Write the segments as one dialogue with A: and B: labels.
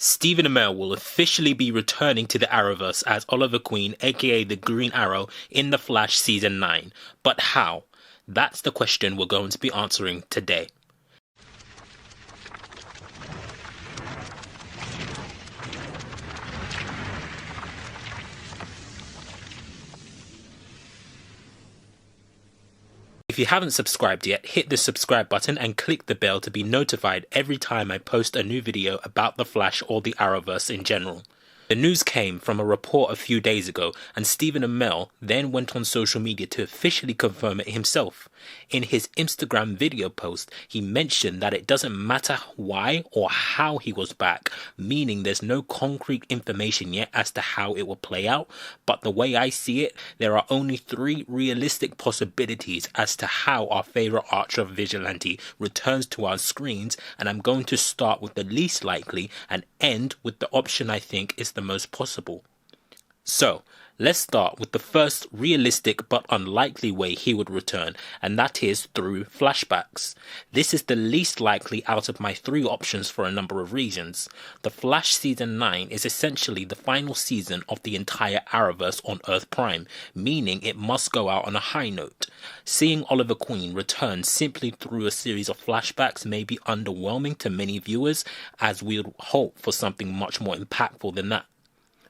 A: Stephen Amell will officially be returning to the Arrowverse as Oliver Queen, aka the Green Arrow, in The Flash Season 9. But how? That's the question we're going to be answering today. If you haven't subscribed yet, hit the subscribe button and click the bell to be notified every time I post a new video about The Flash or the Arrowverse in general. The news came from a report a few days ago, and Stephen Amell then went on social media to officially confirm it himself. In his Instagram video post, he mentioned that it doesn't matter why or how he was back, meaning there's no concrete information yet as to how it will play out, but the way I see it, there are only 3 realistic possibilities as to how our favourite archer vigilante returns to our screens, and I'm going to start with the least likely and end with the option I think is the most possible. So, let's start with the first realistic but unlikely way he would return, and that is through flashbacks. This is the least likely out of my 3 options for a number of reasons. The Flash Season 9 is essentially the final season of the entire Arrowverse on Earth Prime, meaning it must go out on a high note. Seeing Oliver Queen return simply through a series of flashbacks may be underwhelming to many viewers, as we would hope for something much more impactful than that.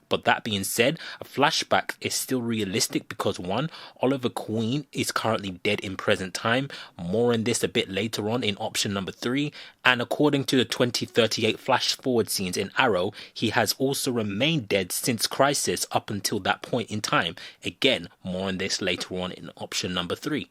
A: But that being said, a flashback is still realistic because 1. Oliver Queen is currently dead in present time, more on this a bit later on in option number 3, and according to the 2038 flash forward scenes in Arrow, he has also remained dead since Crisis up until that point in time. Again, more on this later on in option number 3.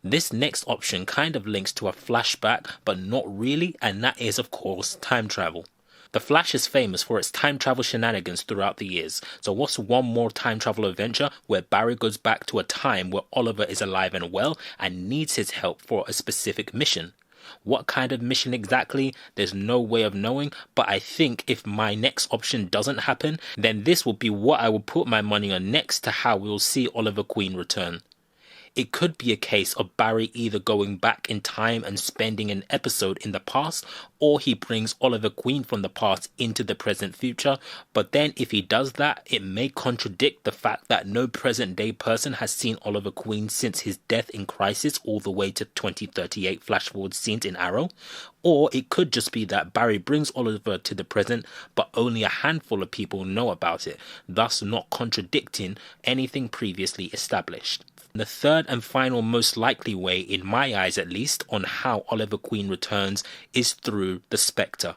A: This next option kind of links to a flashback, but not really, and that is of course time travel. The Flash is famous for its time travel shenanigans throughout the years, so what's one more time travel adventure where Barry goes back to a time where Oliver is alive and well and needs his help for a specific mission? What kind of mission exactly? There's no way of knowing, but I think if my next option doesn't happen, then this will be what I will put my money on next to how we will see Oliver Queen return. It could be a case of Barry either going back in time and spending an episode in the past, or he brings Oliver Queen from the past into the present future, but then if he does that, it may contradict the fact that no present day person has seen Oliver Queen since his death in Crisis all the way to 2038 flash forward scenes in Arrow. Or it could just be that Barry brings Oliver to the present, but only a handful of people know about it, thus not contradicting anything previously established. The third and final most likely way, in my eyes at least, on how Oliver Queen returns is through the Spectre.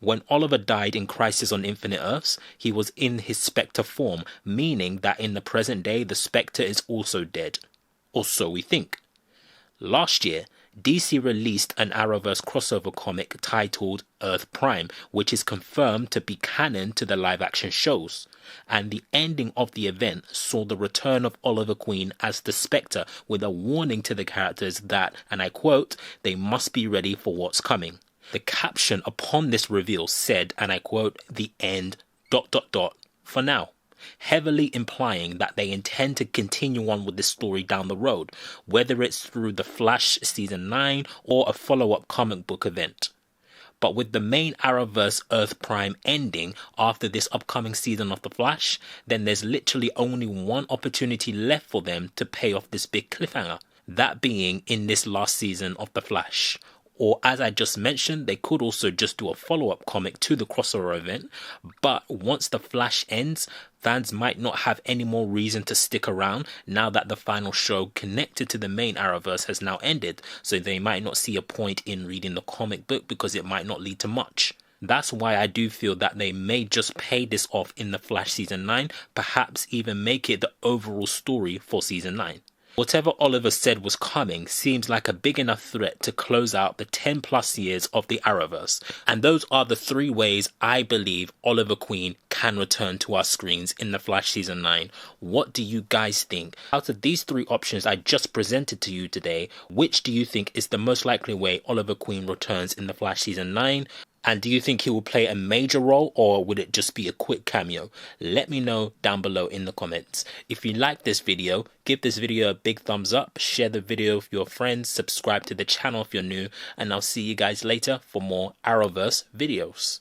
A: When Oliver died in Crisis on Infinite Earths, he was in his Spectre form, meaning that in the present day the Spectre is also dead. Or so we think. Last year, DC released an Arrowverse crossover comic titled Earth Prime, which is confirmed to be canon to the live-action shows. And the ending of the event saw the return of Oliver Queen as the Spectre with a warning to the characters that, and I quote, they must be ready for what's coming. The caption upon this reveal said, and I quote, the end, ... for now, heavily implying that they intend to continue on with the story down the road, whether it's through The Flash Season 9 or a follow-up comic book event. But with the main Arrowverse Earth Prime ending after this upcoming season of The Flash, then there's literally only one opportunity left for them to pay off this big cliffhanger, that being in this last season of The Flash. Or as I just mentioned, they could also just do a follow-up comic to the crossover event, but once The Flash ends, fans might not have any more reason to stick around now that the final show connected to the main Arrowverse has now ended, so they might not see a point in reading the comic book because it might not lead to much. That's why I do feel that they may just pay this off in The Flash Season 9, perhaps even make it the overall story for Season 9. Whatever Oliver said was coming seems like a big enough threat to close out the 10 plus years of the Arrowverse, and those are the 3 ways I believe Oliver Queen can return to our screens in The Flash Season 9. What do you guys think? Out of these 3 options I just presented to you today, which do you think is the most likely way Oliver Queen returns in The Flash Season 9? And do you think he will play a major role, or would it just be a quick cameo? Let me know down below in the comments. If you like this video, give this video a big thumbs up, share the video with your friends, subscribe to the channel if you're new, and I'll see you guys later for more Arrowverse videos.